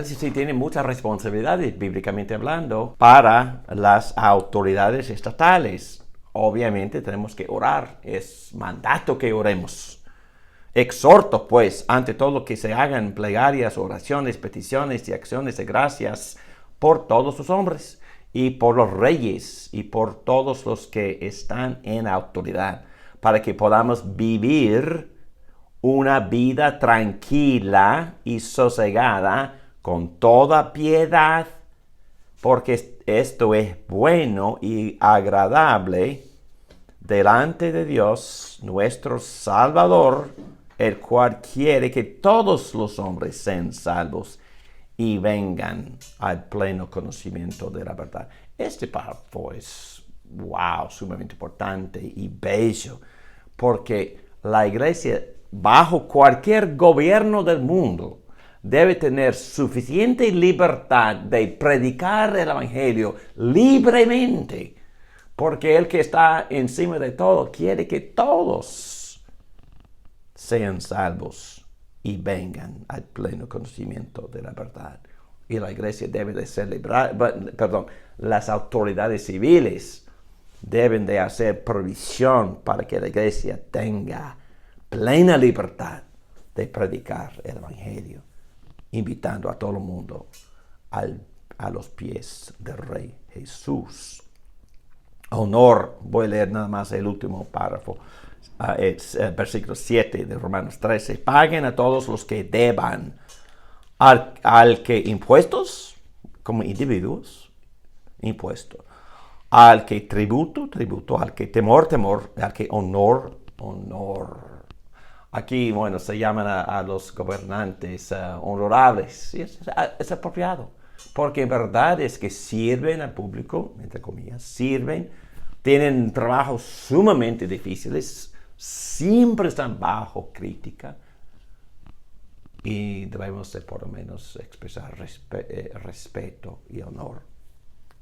iglesia sí tiene muchas responsabilidades, bíblicamente hablando, para las autoridades estatales. Obviamente tenemos que orar, es mandato que oremos. Exhorto, pues, ante todo que se hagan plegarias, oraciones, peticiones y acciones de gracias por todos los hombres y por los reyes y por todos los que están en autoridad, para que podamos vivir una vida tranquila y sosegada con toda piedad, porque esto es bueno y agradable delante de Dios, nuestro Salvador, el cual quiere que todos los hombres sean salvos y vengan al pleno conocimiento de la verdad. Este párrafo es, sumamente importante y bello, porque la iglesia, bajo cualquier gobierno del mundo, debe tener suficiente libertad de predicar el evangelio libremente, porque el que está encima de todo quiere que todos sean salvos y vengan al pleno conocimiento de la verdad. Y la iglesia debe de celebrar, las autoridades civiles deben de hacer provisión para que la iglesia tenga plena libertad de predicar el evangelio, invitando a todo el mundo a los pies del Rey Jesús. Honor, voy a leer nada más el último párrafo, es versículo 7 de Romanos 13. Paguen a todos los que deban, al que impuestos, como individuos, impuesto, al que tributo, al que temor, al que honor. Aquí, se llaman a los gobernantes honorables. Sí, es apropiado, porque en verdad es que sirven al público, entre comillas, tienen trabajos sumamente difíciles, siempre están bajo crítica, y debemos de por lo menos expresar respeto y honor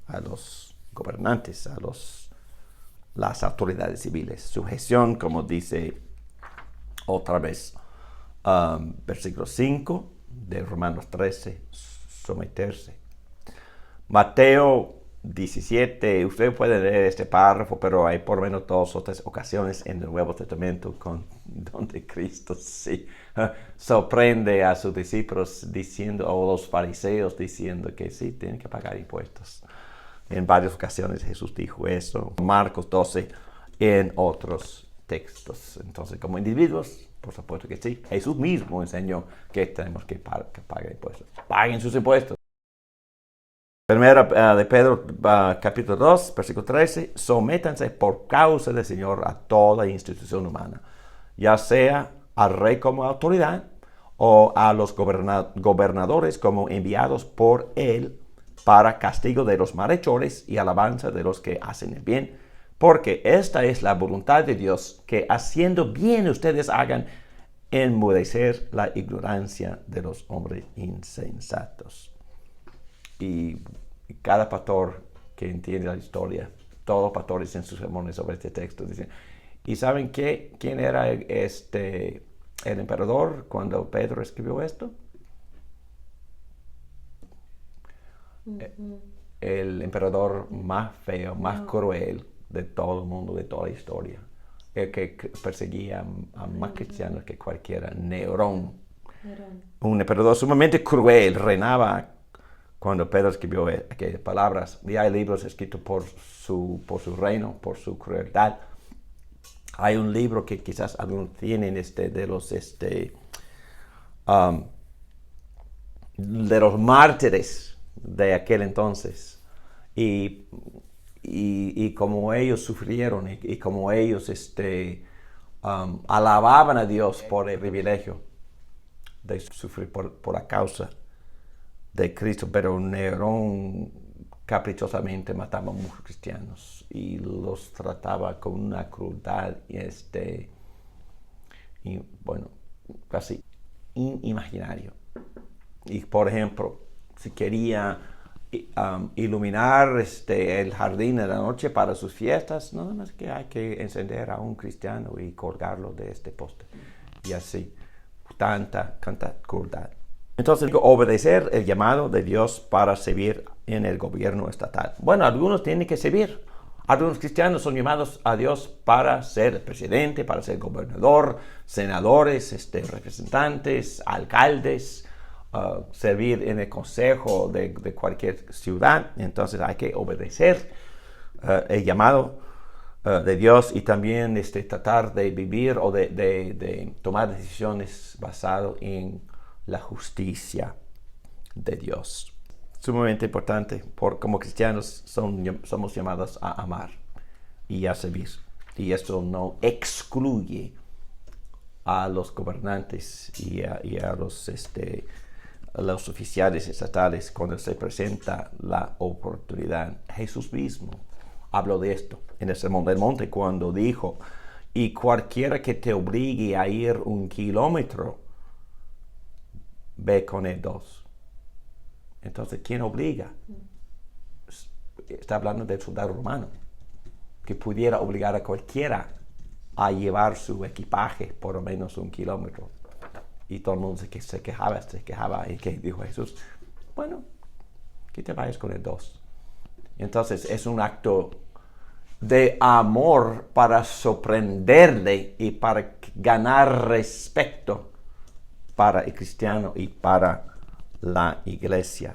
a los gobernantes, a las autoridades civiles. Sujeción, como dice otra vez, versículo 5 de Romanos 13, someterse. Mateo 17, usted puede leer este párrafo, pero hay por lo menos 2 o 3 ocasiones en el Nuevo Testamento donde Cristo sorprende a sus discípulos diciendo, o los fariseos diciendo que sí, tienen que pagar impuestos. En varias ocasiones Jesús dijo eso. Marcos 12, en otros textos. Entonces, como individuos, por supuesto que sí. Jesús mismo enseñó que tenemos que pagar impuestos. Paguen sus impuestos. Primera de Pedro, capítulo 2, versículo 13. Sométanse por causa del Señor a toda institución humana, ya sea al rey como autoridad o a los gobernadores como enviados por él para castigo de los malhechores y alabanza de los que hacen el bien. Porque esta es la voluntad de Dios, que haciendo bien ustedes hagan enmudecer la ignorancia de los hombres insensatos. Y cada pastor que entiende la historia, todos los pastores en sus sermones sobre este texto dicen, ¿y saben qué? ¿Quién era el emperador cuando Pedro escribió esto? El emperador más feo, más cruel de todo el mundo, de toda la historia. El que perseguía a más cristianos que cualquiera, Nerón. Un emperador sumamente cruel, reinaba cuando Pedro escribió aquellas palabras. Y hay libros escritos por su reino, por su crueldad. Hay un libro que quizás algunos tienen de los mártires de aquel entonces, y como ellos sufrieron y como ellos alababan a Dios por el privilegio de sufrir por la causa de Cristo. Pero Nerón caprichosamente mataba a muchos cristianos y los trataba con una crueldad casi inimaginario. Y por ejemplo, si quería iluminar el jardín de la noche para sus fiestas, nada más que hay que encender a un cristiano y colgarlo de este poste. Y así, tanta crueldad. Entonces, digo, obedecer el llamado de Dios para servir en el gobierno estatal. Bueno, algunos tienen que servir. Algunos cristianos son llamados a Dios para ser presidente, para ser gobernador, senadores, representantes, alcaldes, servir en el consejo de cualquier ciudad. Entonces hay que obedecer el llamado de Dios y también tratar de vivir o de tomar decisiones basadas en la justicia de Dios. Sumamente importante, como cristianos somos llamados a amar y a servir. Y esto no excluye a los gobernantes y a los oficiales estatales cuando se presenta la oportunidad. Jesús mismo habló de esto en el Sermón del Monte cuando dijo, y cualquiera que te obligue a ir 1 kilómetro, ve con él 2. Entonces, ¿quién obliga? Está hablando del soldado romano, que pudiera obligar a cualquiera a llevar su equipaje por lo menos 1 kilómetro. Y todo el mundo se quejaba. ¿Y qué dijo Jesús? Bueno, que te vayas con el 2. Entonces, es un acto de amor para sorprenderle y para ganar respeto para el cristiano y para la iglesia.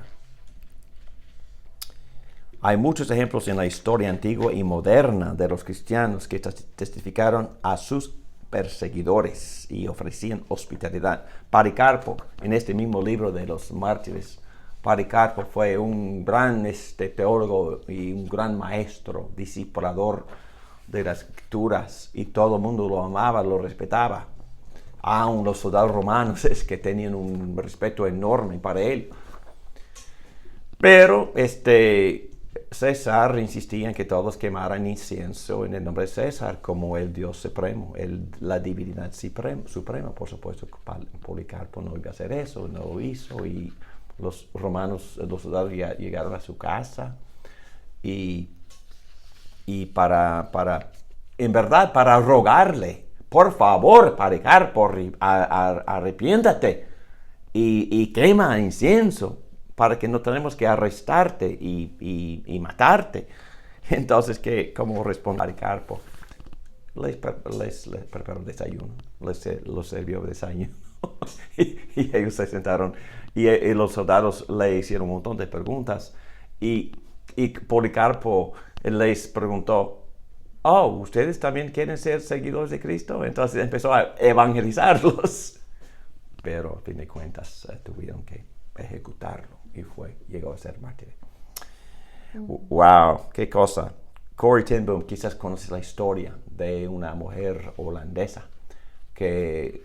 Hay muchos ejemplos en la historia antigua y moderna de los cristianos que testificaron a sus perseguidores y ofrecían hospitalidad. Policarpo, en este mismo libro de los mártires, Policarpo fue un gran teólogo y un gran maestro, discipulador de las escrituras, y todo el mundo lo amaba, lo respetaba. Aún los soldados romanos es que tenían un respeto enorme para él. Pero César insistía en que todos quemaran incienso en el nombre de César como el Dios supremo, la divinidad suprema. Por supuesto, Policarpo no iba a hacer eso, no lo hizo, y los soldados llegaron a su casa y en verdad, para rogarle, por favor, Policarpo, arrepiéntate y quema incienso para que no tenemos que arrestarte y matarte. Entonces, ¿cómo responde Policarpo? Les preparó desayuno, los sirvió desayuno. y ellos se sentaron y los soldados le hicieron un montón de preguntas y Policarpo les preguntó, ¿ustedes también quieren ser seguidores de Cristo? Entonces empezó a evangelizarlos, pero a fin de cuentas tuvieron que ejecutarlo y llegó a ser mártir. Wow, qué cosa. Corrie ten Boom, quizás conoces la historia de una mujer holandesa que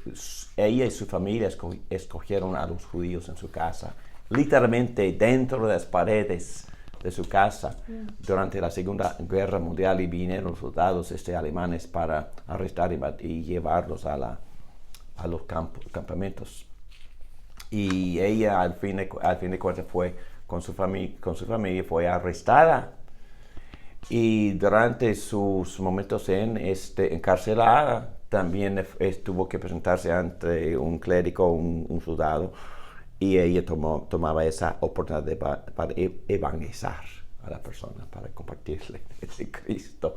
ella y su familia escogieron a los judíos en su casa, literalmente dentro de las paredes de su casa durante la Segunda Guerra Mundial, y vinieron soldados alemanes para arrestar y llevarlos a los campamentos. Y ella al fin de cuentas fue con su familia fue arrestada. Y durante sus momentos encarcelada, también tuvo que presentarse ante un clérigo, un soldado, y ella tomaba esa oportunidad para evangelizar a la persona, para compartirle ese Cristo.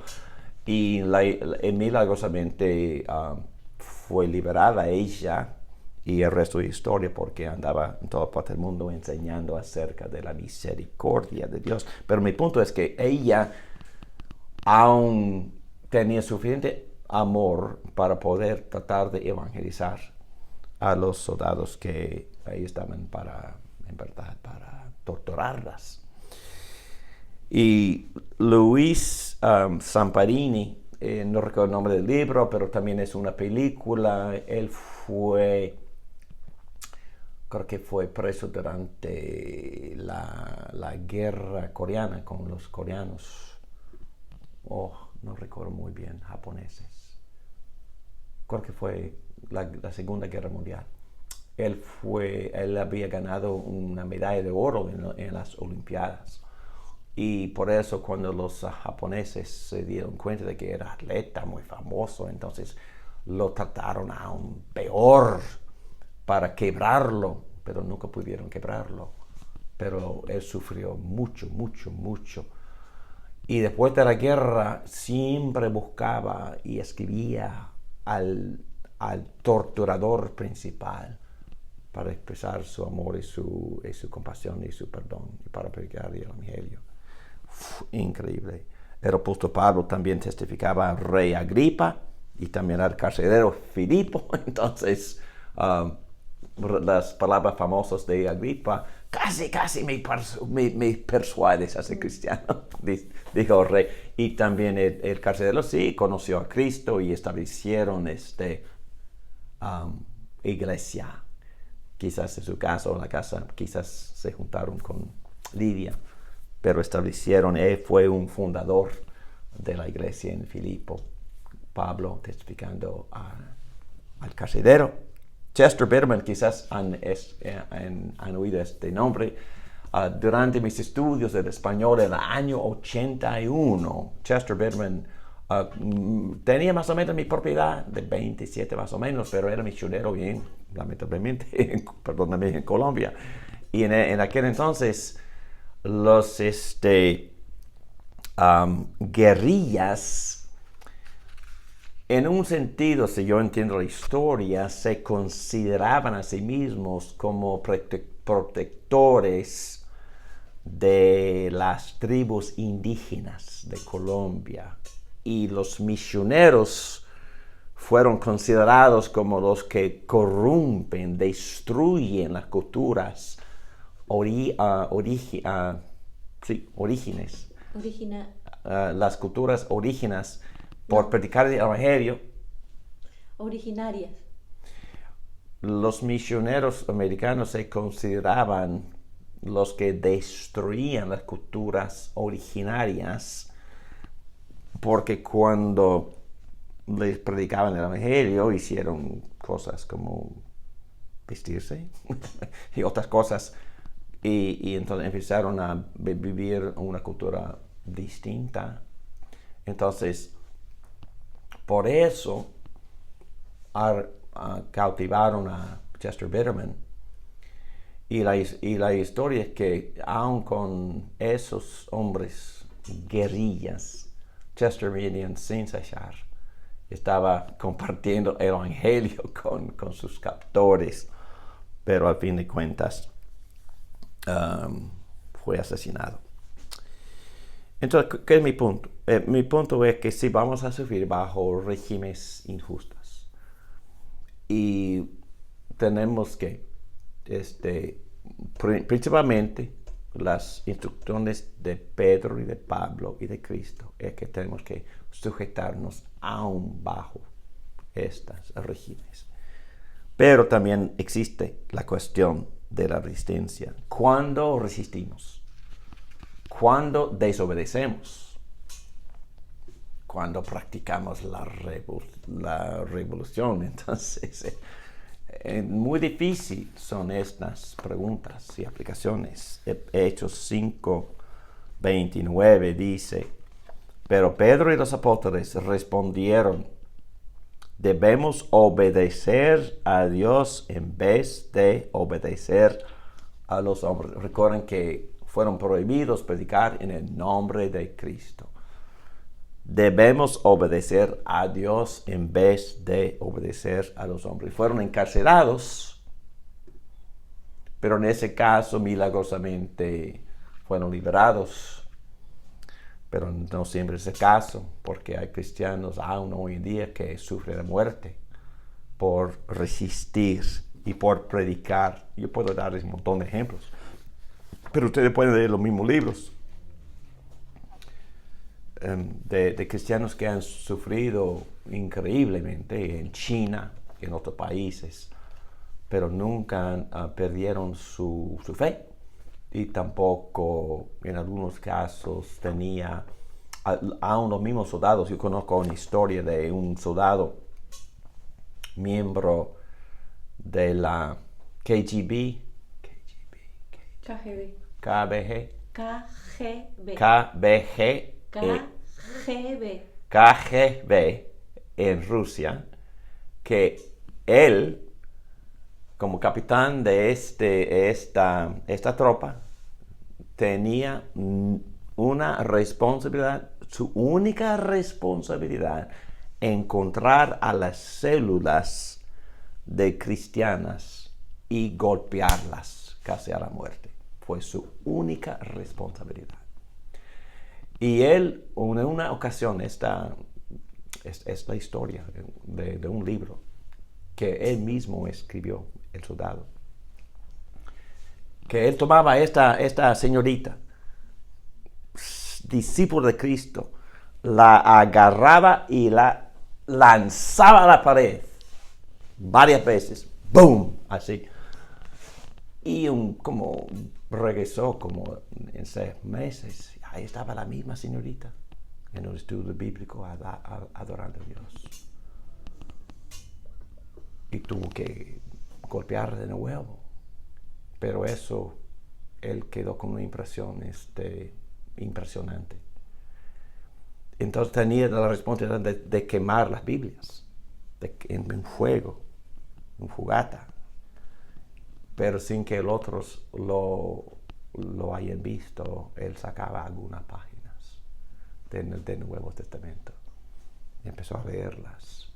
Y milagrosamente fue liberada ella y el resto de la historia, porque andaba en toda parte del mundo enseñando acerca de la misericordia de Dios. Pero mi punto es que ella aún tenía suficiente amor para poder tratar de evangelizar a los soldados que ahí estaban para torturarlas. Y Luis Zamparini, no recuerdo el nombre del libro, pero también es una película. Él creo que fue preso durante la guerra coreana con los coreanos. No recuerdo muy bien, japoneses. Creo que fue la Segunda Guerra Mundial. Él había ganado una medalla de oro en las Olimpiadas. Y por eso cuando los japoneses se dieron cuenta de que era atleta muy famoso, entonces lo trataron aún peor para quebrarlo pero nunca pudieron quebrarlo. Pero él sufrió mucho, mucho, mucho. Y después de la guerra siempre buscaba y escribía al torturador principal para expresar su amor y su compasión y su perdón y para predicar el evangelio. Increíble. El apóstol Pablo también testificaba al rey Agripa y también al carcelero Filipo. Entonces, las palabras famosas de Agripa, casi me persuades a ser cristiano, dijo el rey. Y también el carcelero sí conoció a Cristo y establecieron iglesia. Quizás en su caso, la casa, quizás se juntaron con Lidia, pero establecieron, él fue un fundador de la iglesia en Filipo. Pablo testificando al carcelero. Chester Betterman, quizás han oído este nombre. Durante mis estudios del español en el año 81, Chester Betterman tenía más o menos mi propiedad de 27 más o menos, pero era misionero bien, lamentablemente, en Colombia. Y en aquel entonces los guerrillas, en un sentido, si yo entiendo la historia, se consideraban a sí mismos como protectores de las tribus indígenas de Colombia. Y los misioneros fueron considerados como los que corrompen, destruyen las culturas las culturas orígenes por predicar el evangelio. Originarias. Los misioneros americanos se consideraban los que destruían las culturas originarias, porque cuando les predicaban el evangelio hicieron cosas como vestirse y otras cosas, y entonces empezaron a vivir una cultura distinta. Entonces, por eso cautivaron a Chester Betterman. Y la historia es que aun con esos hombres guerrillas, Chester Betterman sin cesar estaba compartiendo el evangelio con sus captores, pero al fin de cuentas fue asesinado. Entonces, ¿qué es mi punto? Mi punto es que si vamos a sufrir bajo regímenes injustos y tenemos que, principalmente las instrucciones de Pedro y de Pablo y de Cristo, es que tenemos que sujetarnos aún bajo estos regímenes. Pero también existe la cuestión de la resistencia. ¿Cuándo resistimos? Cuando desobedecemos, cuando practicamos la revolución. Entonces, muy difícil son estas preguntas y aplicaciones. Hechos 5:29 dice: pero Pedro y los apóstoles respondieron: debemos obedecer a Dios en vez de obedecer a los hombres. Recuerden que fueron prohibidos predicar en el nombre de Cristo. Debemos obedecer a Dios en vez de obedecer a los hombres. Fueron encarcelados, pero en ese caso milagrosamente fueron liberados. Pero no siempre es el caso, porque hay cristianos aún hoy en día que sufren la muerte por resistir y por predicar. Yo puedo darles un montón de ejemplos, pero ustedes pueden leer los mismos libros de cristianos que han sufrido increíblemente en China y en otros países, pero nunca perdieron su fe. Y tampoco en algunos casos tenía aún los mismos soldados. Yo conozco una historia de un soldado miembro de la KGB, KGB en Rusia, que él como capitán de esta tropa, tenía una responsabilidad, su única responsabilidad, encontrar a las células de cristianas y golpearlas casi a la muerte. Fue su única responsabilidad. Y él, en una ocasión, esta es la historia de un libro que él mismo escribió, el soldado, que él tomaba esta señorita, discípulo de Cristo, la agarraba y la lanzaba a la pared varias veces, ¡boom!, así. Y como regresó como en 6 meses, ahí estaba la misma señorita en el estudio bíblico adorando a Dios. Y tuvo que golpear de nuevo. Pero eso, él quedó con una impresión impresionante. Entonces tenía la responsabilidad de quemar las Biblias en fuego, en fogata, pero sin que los otros lo hayan visto. Él sacaba algunas páginas del Nuevo Testamento y empezó a leerlas.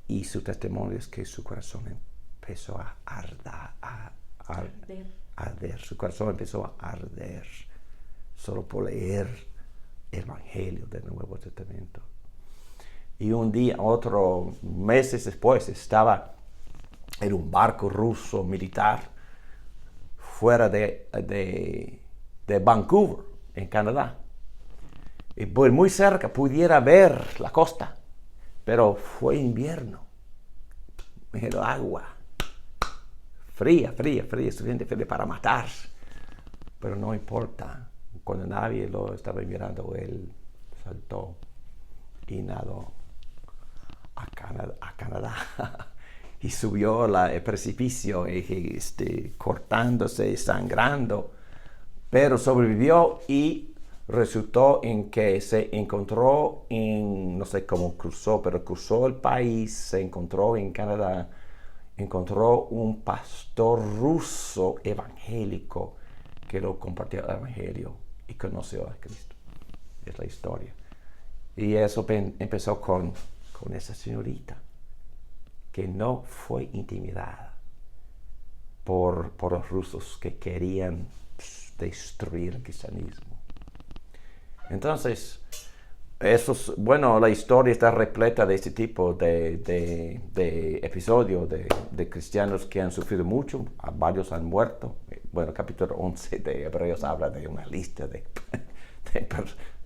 Y su testimonio es que su corazón empezó a arder. Su corazón empezó a arder solo por leer el Evangelio del Nuevo Testamento. Y un día, meses después, estaba en un barco ruso militar fuera de Vancouver, en Canadá. Y muy cerca pudiera ver la costa, pero fue invierno. El agua fría, suficiente fría para matar. Pero no importa. Cuando nadie lo estaba mirando, él saltó y nadó a Canadá. Y subió el precipicio, cortándose, sangrando. Pero sobrevivió y resultó en que se encontró no sé cómo cruzó, pero cruzó el país, se encontró en Canadá, encontró un pastor ruso evangélico que lo compartió el evangelio y conoció a Cristo. Es la historia. Y eso empezó con esa señorita que no fue intimidada por los rusos que querían destruir el cristianismo. Entonces, la historia está repleta de este tipo de episodios de cristianos que han sufrido mucho, varios han muerto. Bueno, capítulo 11 de Hebreos habla de una lista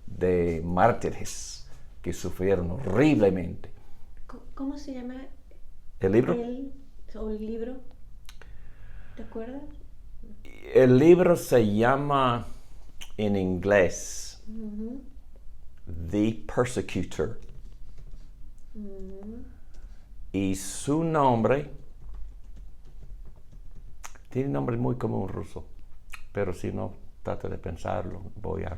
de mártires que sufrieron horriblemente. ¿Cómo se llama? ¿El libro? El libro, ¿te acuerdas? El libro se llama en inglés The Persecutor. Y su nombre tiene un nombre muy común ruso, pero si no trato de pensarlo, voy a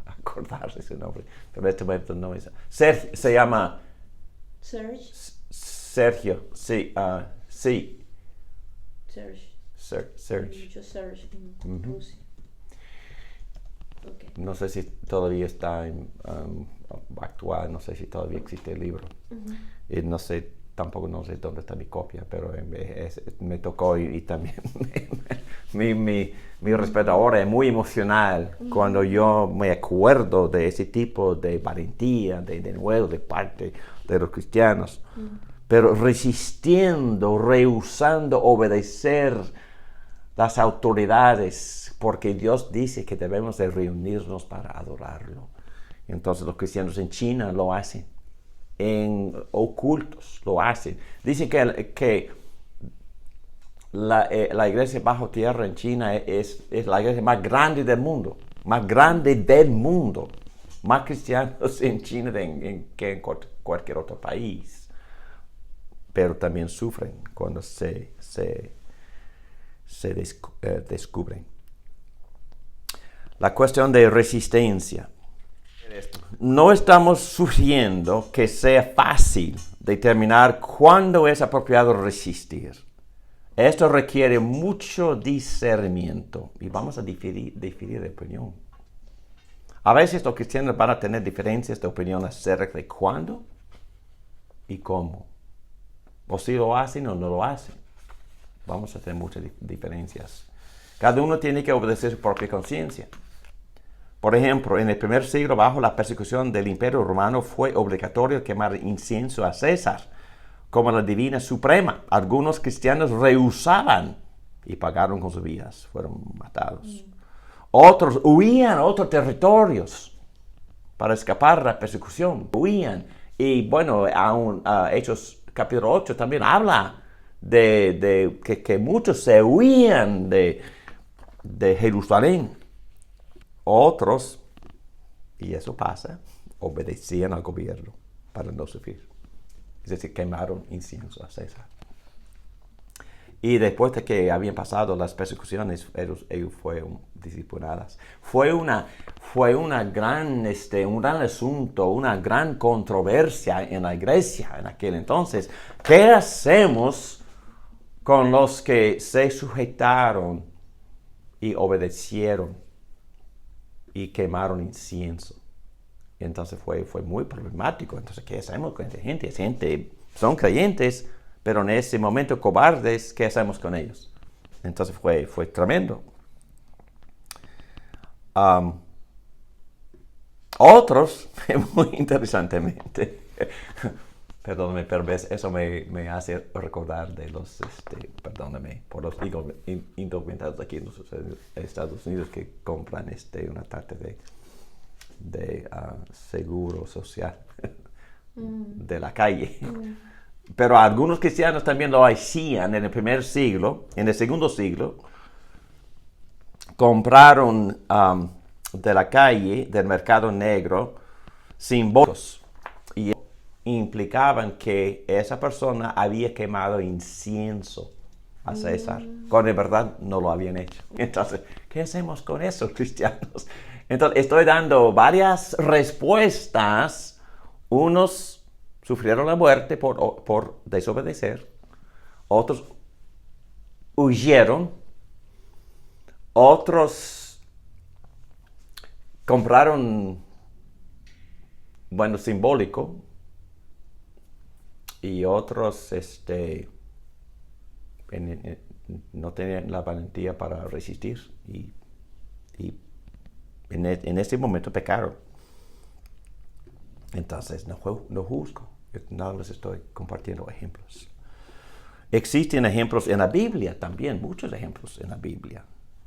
acordar de su nombre. Pero en este momento no es. Se llama Sergio, sí, sí. Serge. Mucho Serge en Rusia. Okay. No sé si todavía está actual, no sé si todavía existe el libro. No sé, tampoco no sé dónde está mi copia, pero me tocó y también mi respeto ahora es muy emocional cuando yo me acuerdo de ese tipo de valentía, de nuevo, de parte de los cristianos, pero resistiendo, rehusando obedecer las autoridades, porque Dios dice que debemos de reunirnos para adorarlo. Entonces los cristianos en China lo hacen, en ocultos lo hacen. Dicen que la iglesia bajo tierra en China es la iglesia más grande del mundo, más cristianos en China que en cualquier otro país. Pero también sufren cuando se descubren. La cuestión de resistencia. No estamos sugiriendo que sea fácil determinar cuándo es apropiado resistir. Esto requiere mucho discernimiento y vamos a diferir de opinión. A veces los cristianos van a tener diferencias de opinión acerca de cuándo y cómo. O si lo hacen o no lo hacen. Vamos a tener muchas diferencias. Cada uno tiene que obedecer su propia conciencia. Por ejemplo, en el primer siglo, bajo la persecución del Imperio Romano, fue obligatorio quemar incienso a César como la divina suprema. Algunos cristianos rehusaban y pagaron con sus vidas. Fueron matados. Otros huían a otros territorios para escapar de la persecución. Huían. Y bueno, Hechos capítulo 8 también habla de que muchos se huían de Jerusalén. Otros, y eso pasa, obedecían al gobierno para no sufrir. Es decir, quemaron incienso a César. Y después de que habían pasado las persecuciones, ellos fueron disciplinados. Fue un gran asunto, una gran controversia en la iglesia en aquel entonces. ¿Qué hacemos con los que se sujetaron y obedecieron y quemaron incienso? Entonces fue muy problemático. Entonces, ¿qué hacemos con esa gente? Esa gente son creyentes, pero en ese momento cobardes, ¿qué hacemos con ellos? Entonces fue tremendo. Otros, muy interesantemente, perdóname, pero eso me hace recordar de los, perdóname, por los indocumentados aquí en los Estados Unidos que compran una tarta de seguro social de la calle. Pero algunos cristianos también lo hacían en el primer siglo. En el segundo siglo, compraron de la calle, del mercado negro, símbolos. Y implicaban que esa persona había quemado incienso a César, cuando en verdad no lo habían hecho. Entonces, ¿qué hacemos con eso, cristianos? Entonces, estoy dando varias respuestas. Unos sufrieron la muerte por desobedecer. Otros huyeron. Otros compraron, simbólico. Y otros no tenían la valentía para resistir. Y en ese momento pecaron. Entonces, no juzgo. Nada más estoy compartiendo ejemplos. Existen ejemplos en la Biblia también, muchos ejemplos en la Biblia,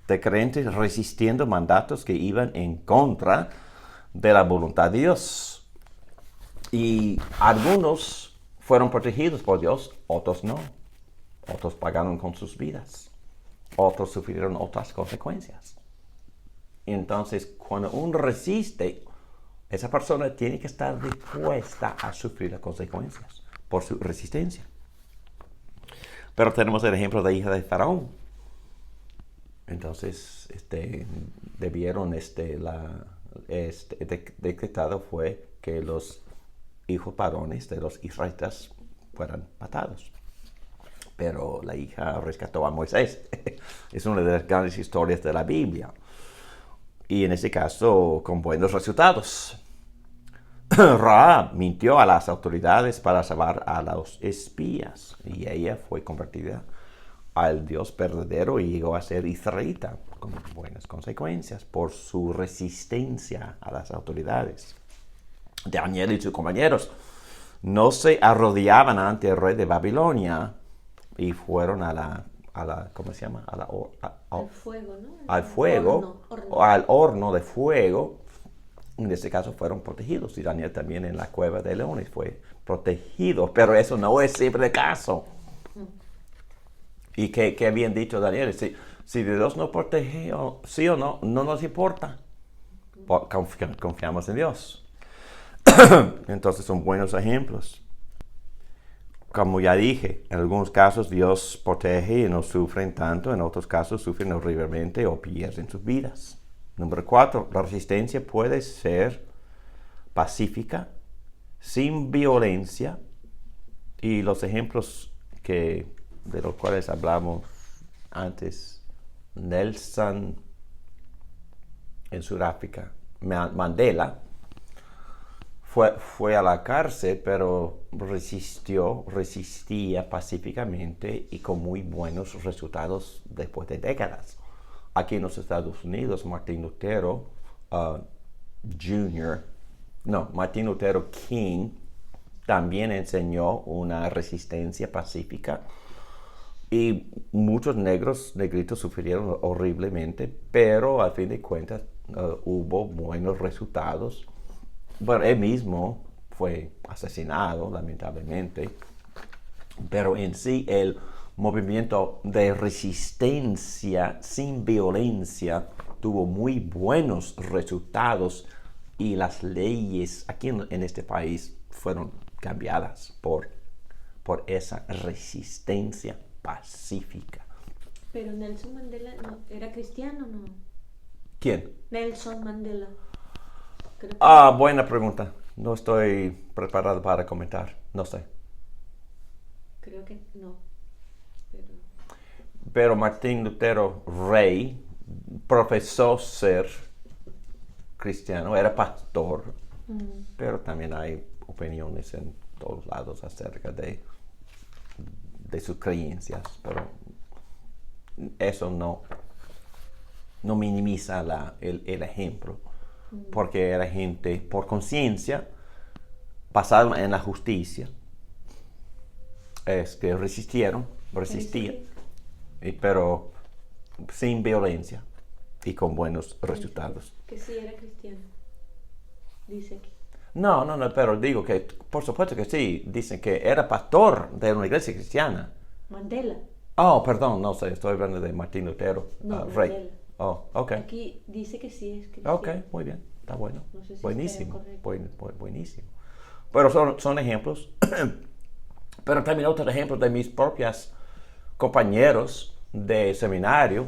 de creyentes resistiendo mandatos que iban en contra de la voluntad de Dios. Y algunos fueron protegidos por Dios, otros no. Otros pagaron con sus vidas. Otros sufrieron otras consecuencias. Entonces, cuando uno resiste, esa persona tiene que estar dispuesta a sufrir las consecuencias por su resistencia. Pero tenemos el ejemplo de la hija de Faraón. Entonces, debieron, decretado fue que los hijos varones de los israelitas fueran matados. Pero la hija rescató a Moisés. Es una de las grandes historias de la Biblia. Y en ese caso, con buenos resultados. Rahab mintió a las autoridades para salvar a los espías. Y ella fue convertida al Dios verdadero y llegó a ser israelita, con buenas consecuencias por su resistencia a las autoridades. Daniel y sus compañeros no se arrodillaban ante el rey de Babilonia y fueron ¿cómo se llama? Al fuego, ¿no? Al fuego, o al horno de fuego. En este caso fueron protegidos. Y Daniel también en la cueva de leones fue protegido. Pero eso no es siempre el caso. ¿Y qué habían dicho Daniel? Si Dios nos protege, sí o no, no nos importa. Confiamos en Dios. Entonces son buenos ejemplos. Como ya dije, en algunos casos Dios protege y no sufren tanto, en otros casos sufren horriblemente o pierden sus vidas. Número 4, la resistencia puede ser pacífica, sin violencia, y los ejemplos que de los cuales hablamos antes, Nelson en Sudáfrica, Mandela, fue a la cárcel, pero resistía pacíficamente y con muy buenos resultados después de décadas. Aquí en los Estados Unidos, Martin Lutero Martin Lutero King también enseñó una resistencia pacífica y muchos negritos sufrieron horriblemente, pero al fin de cuentas hubo buenos resultados. Bueno, él mismo fue asesinado, lamentablemente, pero en sí el movimiento de resistencia sin violencia tuvo muy buenos resultados y las leyes aquí en este país fueron cambiadas por esa resistencia pacífica. Pero Nelson Mandela era cristiano, ¿no? ¿Quién? Nelson Mandela. Buena pregunta. No estoy preparado para comentar. No sé. Creo que no. Pero Martín Lutero Rey profesó ser cristiano, era pastor, pero también hay opiniones en todos lados acerca de sus creencias, pero eso no minimiza el ejemplo, porque era gente por conciencia, basada en la justicia, que resistían, pero sin violencia y con buenos resultados. Que sí era cristiano, dice aquí. No, pero digo que por supuesto que sí, dicen que era pastor de una iglesia cristiana. Mandela. Perdón, no sé, estoy hablando de Martín Lutero Rey. Mandela. Ok. Aquí dice que sí es cristiano. Ok, muy bien, está bueno. No sé si buenísimo, está buenísimo. Pero son ejemplos. Pero también otros ejemplos de mis propios compañeros de seminario,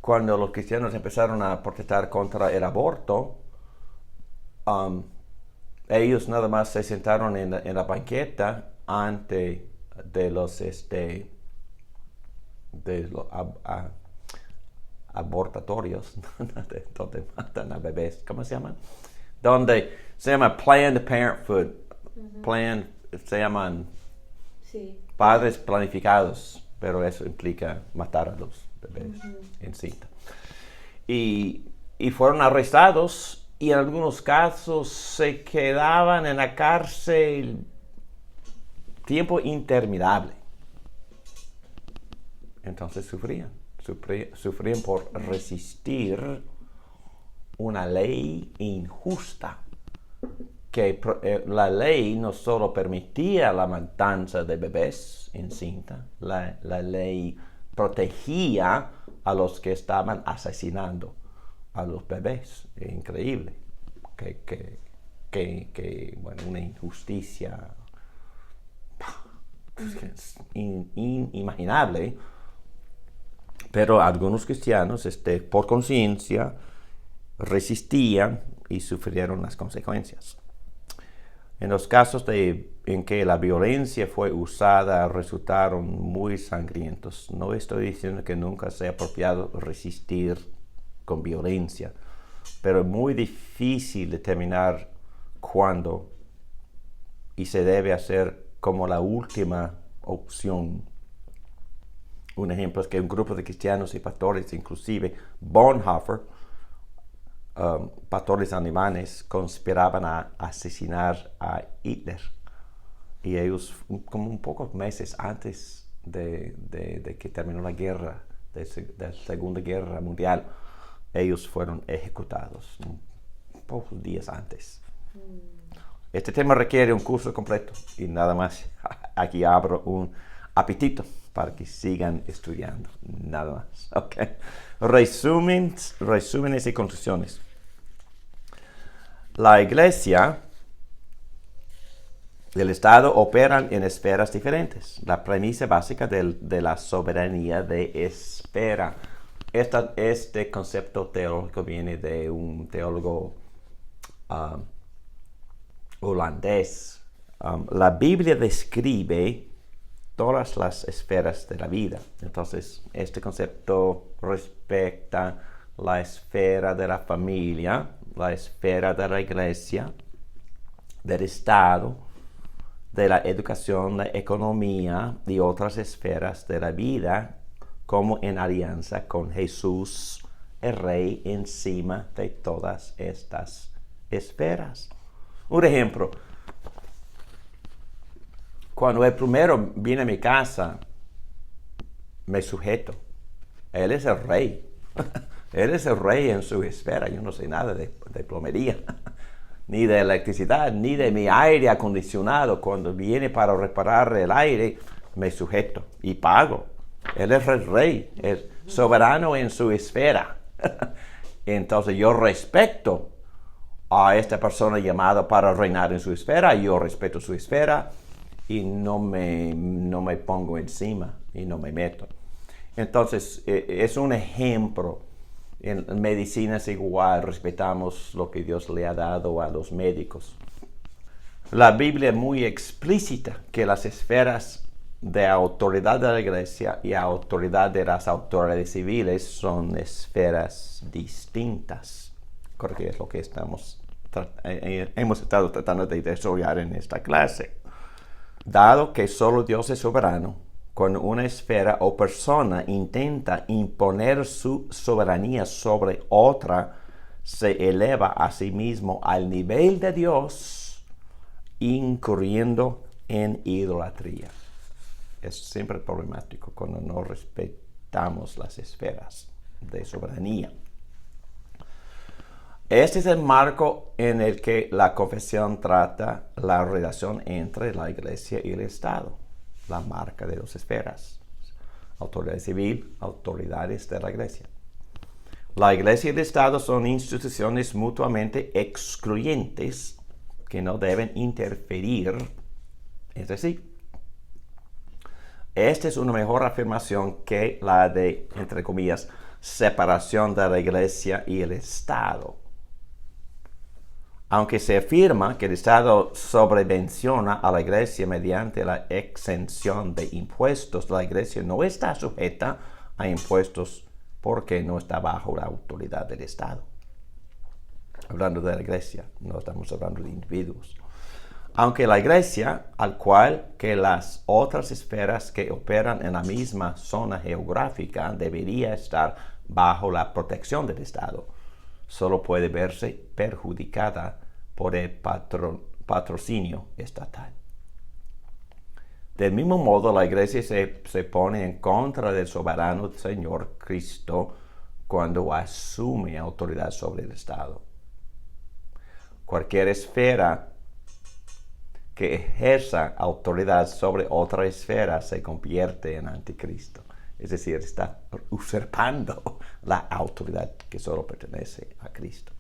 cuando los cristianos empezaron a protestar contra el aborto, ellos nada más se sentaron en la banqueta ante de los abortatorios donde matan a bebés, ¿cómo se llaman? Donde se llama Planned Parenthood. Se llaman padres planificados, pero eso implica matar a los bebés en cinta. Y fueron arrestados y en algunos casos se quedaban en la cárcel tiempo interminable. Entonces sufrían por resistir una ley injusta, que la ley no solo permitía la matanza de bebés en cinta, la ley protegía a los que estaban asesinando a los bebés. Es increíble que una injusticia inimaginable, pero algunos cristianos por conciencia resistían y sufrieron las consecuencias. En los casos en que la violencia fue usada, resultaron muy sangrientos. No estoy diciendo que nunca sea apropiado resistir con violencia, pero es muy difícil determinar cuándo, y se debe hacer como la última opción. Un ejemplo es que un grupo de cristianos y pastores, inclusive Bonhoeffer, pastores alemanes, conspiraban a asesinar a Hitler. Y ellos, como un pocos meses antes de que terminó la guerra, de la Segunda Guerra Mundial, ellos fueron ejecutados pocos días antes. Este tema requiere un curso completo y nada más. Aquí abro un apetito para que sigan estudiando. Nada más. Okay. Resúmenes y conclusiones. La Iglesia y el Estado operan en esferas diferentes. La premisa básica de la soberanía de espera. Este concepto teológico viene de un teólogo holandés. La Biblia describe todas las esferas de la vida. Entonces, este concepto respecta la esfera de la familia, la esfera de la iglesia, del Estado, de la educación, la economía y otras esferas de la vida, como en alianza con Jesús, el Rey, encima de todas estas esferas. Un ejemplo, cuando el primero viene a mi casa, me sujeto. Él es el rey. Él es el rey en su esfera. Yo no sé nada de plomería, ni de electricidad, ni de mi aire acondicionado. Cuando viene para reparar el aire, me sujeto y pago. Él es el rey, es soberano en su esfera. Entonces yo respeto a esta persona llamada para reinar en su esfera. Yo respeto su esfera y no me pongo encima y no me meto. Entonces, es un ejemplo. En medicina es igual, respetamos lo que Dios le ha dado a los médicos. La Biblia es muy explícita que las esferas de autoridad de la iglesia y autoridad de las autoridades civiles son esferas distintas. Creo que es lo que hemos estado tratando de desarrollar en esta clase. Dado que solo Dios es soberano, cuando una esfera o persona intenta imponer su soberanía sobre otra, se eleva a sí mismo al nivel de Dios, incurriendo en idolatría. Es siempre problemático cuando no respetamos las esferas de soberanía. Este es el marco en el que la confesión trata la relación entre la iglesia y el Estado, la marca de dos esferas, autoridad civil, autoridades de la iglesia. La iglesia y el Estado son instituciones mutuamente excluyentes que no deben interferir entre sí. Esta es una mejor afirmación que la de, entre comillas, separación de la iglesia y el Estado. Aunque se afirma que el Estado sobrevenciona a la iglesia mediante la exención de impuestos, la iglesia no está sujeta a impuestos porque no está bajo la autoridad del Estado. Hablando de la iglesia, no estamos hablando de individuos. Aunque la iglesia, al cual que las otras esferas que operan en la misma zona geográfica, debería estar bajo la protección del Estado, solo puede verse perjudicada por el patrocinio estatal. Del mismo modo, la iglesia se pone en contra del soberano Señor Cristo cuando asume autoridad sobre el Estado. Cualquier esfera que ejerza autoridad sobre otra esfera se convierte en anticristo. Es decir, está usurpando la autoridad que solo pertenece a Cristo.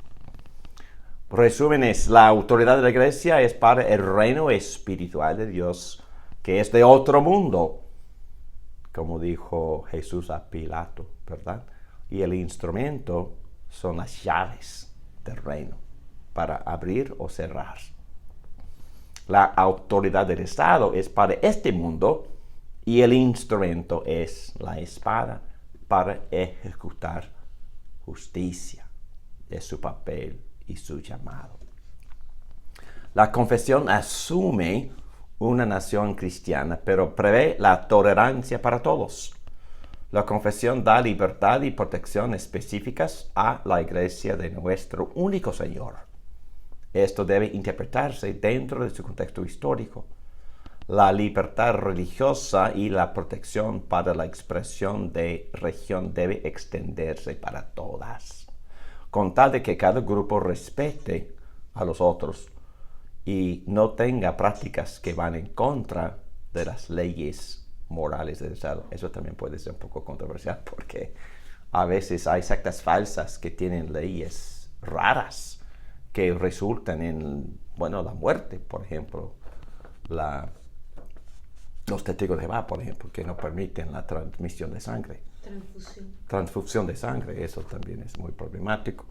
Resúmenes, la autoridad de la iglesia es para el reino espiritual de Dios, que es de otro mundo, como dijo Jesús a Pilato, ¿verdad? Y el instrumento son las llaves del reino para abrir o cerrar. La autoridad del Estado es para este mundo y el instrumento es la espada para ejecutar justicia. Es su papel y su llamado. La confesión asume una nación cristiana, pero prevé la tolerancia para todos. La confesión da libertad y protección específicas a la iglesia de nuestro único Señor. Esto debe interpretarse dentro de su contexto histórico. La libertad religiosa y la protección para la expresión de religión debe extenderse para todas, con tal de que cada grupo respete a los otros y no tenga prácticas que van en contra de las leyes morales del Estado. Eso también puede ser un poco controversial porque a veces hay sectas falsas que tienen leyes raras que resultan en, la muerte, por ejemplo. Los testigos de Jehová, por ejemplo, que no permiten la transmisión de sangre. Transfusión de sangre, eso también es muy problemático.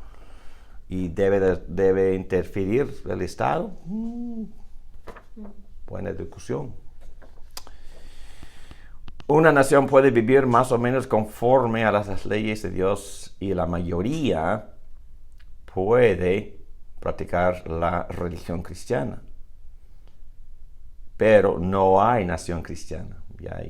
Y debe interferir el Estado. Buena discusión. Una nación puede vivir más o menos conforme a las leyes de Dios y la mayoría puede practicar la religión cristiana. Pero no hay nación cristiana, ya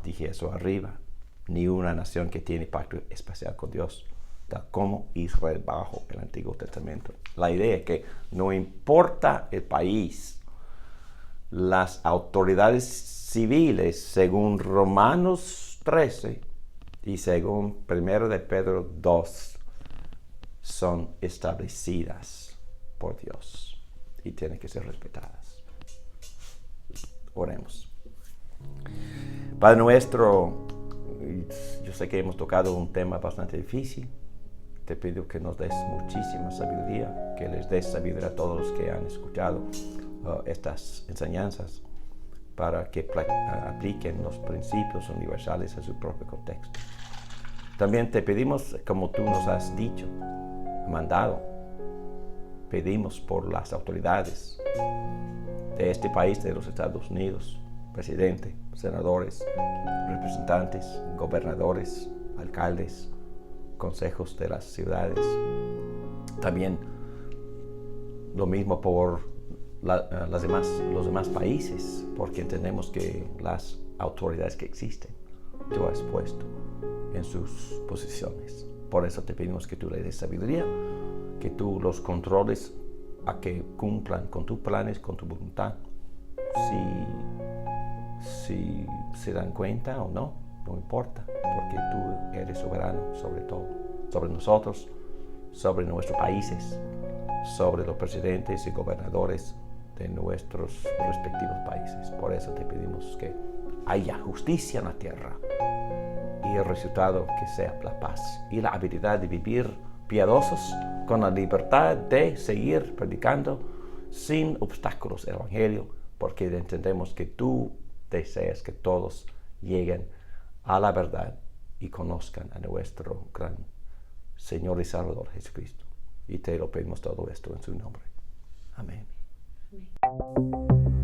dije eso arriba, ni una nación que tiene pacto especial con Dios, tal como Israel bajo el Antiguo Testamento. La idea es que no importa el país, las autoridades civiles, según Romanos 13 y según 1 de Pedro 2, son establecidas por Dios y tienen que ser respetadas. Oremos. Padre nuestro, yo sé que hemos tocado un tema bastante difícil. Te pido que nos des muchísima sabiduría, que les des sabiduría a todos los que han escuchado estas enseñanzas, para que apliquen los principios universales a su propio contexto. También te pedimos, como tú nos has dicho, mandado, pedimos por las autoridades de este país, de los Estados Unidos, presidente, senadores, representantes, gobernadores, alcaldes, consejos de las ciudades. También lo mismo por los demás países, porque entendemos que las autoridades que existen, tú has puesto en sus posiciones. Por eso te pedimos que tú le des sabiduría, que tú los controles a que cumplan con tus planes, con tu voluntad. Si se dan cuenta o no, no importa, porque tú eres soberano sobre todo, sobre nosotros, sobre nuestros países, sobre los presidentes y gobernadores de nuestros respectivos países. Por eso te pedimos que haya justicia en la tierra y el resultado que sea la paz y la habilidad de vivir piadosos con la libertad de seguir predicando sin obstáculos el Evangelio, porque entendemos que tú deseas que todos lleguen a la verdad y conozcan a nuestro gran Señor y Salvador Jesucristo. Y te lo pedimos todo esto en su nombre. Amén. Amén.